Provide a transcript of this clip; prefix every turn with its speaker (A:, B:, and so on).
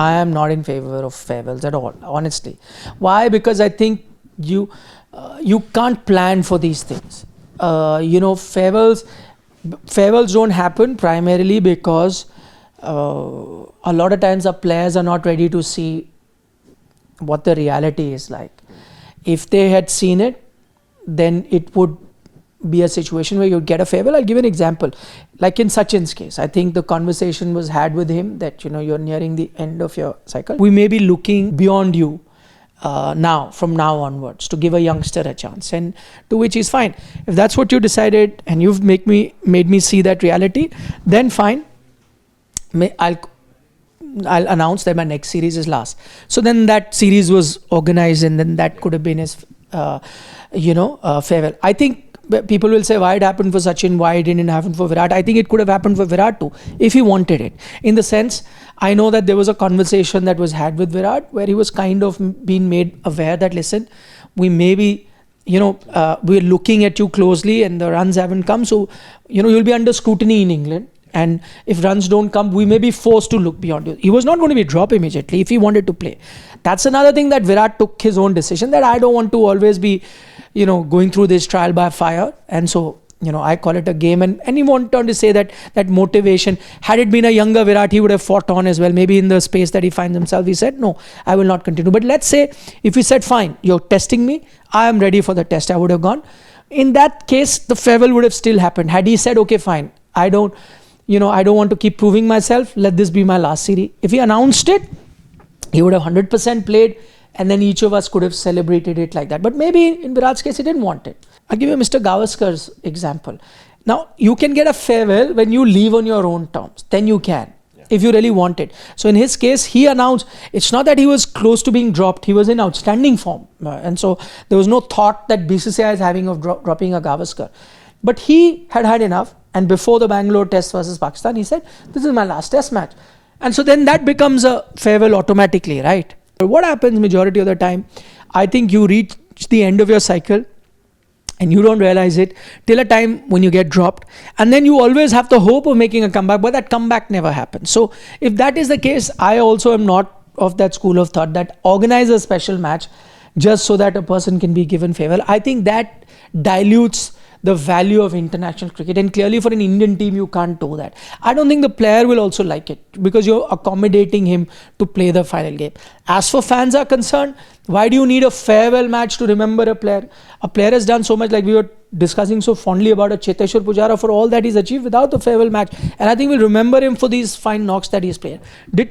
A: I am not in favor of farewells at all, honestly. Why? Because I think you can't plan for these things. Farewells don't happen primarily because a lot of times our players are not ready to see what the reality is like. If they had seen it, then it would be a situation where you get a farewell. I'll give you an example. Like in Sachin's case, I think the conversation was had with him that you're nearing the end of your cycle. We may be looking beyond you from now onwards, to give a youngster a chance, and to which is fine. If that's what you decided and you've made me see that reality, then fine. I'll announce that my next series is last. So then that series was organized, and then that could have been his farewell. I think people will say, why it happened for Sachin, why it didn't happen for Virat. I think it could have happened for Virat too, if he wanted it. In the sense, I know that there was a conversation that was had with Virat where he was kind of being made aware that, listen, we may be, we're looking at you closely and the runs haven't come. So, you'll be under scrutiny in England. And if runs don't come, we may be forced to look beyond you. He was not going to be dropped immediately if he wanted to play. That's another thing that Virat took his own decision, that I don't want to always be, going through this trial by fire. And so, I call it a game. And he went on to say that motivation, had it been a younger Virat, he would have fought on as well. Maybe in the space that he finds himself, he said, no, I will not continue. But let's say if he said, fine, you're testing me, I am ready for the test, I would have gone. In that case, the farewell would have still happened. Had he said, okay, fine, I don't want to keep proving myself, let this be my last series. If he announced it, he would have 100% played, and then each of us could have celebrated it like that. But maybe in Virat's case, he didn't want it. I'll give you Mr. Gavaskar's example. Now, you can get a farewell when you leave on your own terms. Then you can, if you really want it. So in his case, he announced, it's not that he was close to being dropped, he was in outstanding form. And so there was no thought that BCCI is having of dropping a Gavaskar. But he had enough. And before the Bangalore test versus Pakistan, he said, this is my last test match. And so then that becomes a farewell automatically, right? But what happens majority of the time, I think you reach the end of your cycle and you don't realize it till a time when you get dropped. And then you always have the hope of making a comeback, but that comeback never happens. So if that is the case, I also am not of that school of thought that organize a special match just so that a person can be given farewell. I think that dilutes the value of international cricket, and clearly for an Indian team you can't do that. I don't think the player will also like it, because you're accommodating him to play the final game. As for fans are concerned, why do you need a farewell match to remember a player? A player has done so much, like we were discussing so fondly about a Cheteshwar Pujara, for all that he's achieved without the farewell match, and I think we'll remember him for these fine knocks that he's played. Ditto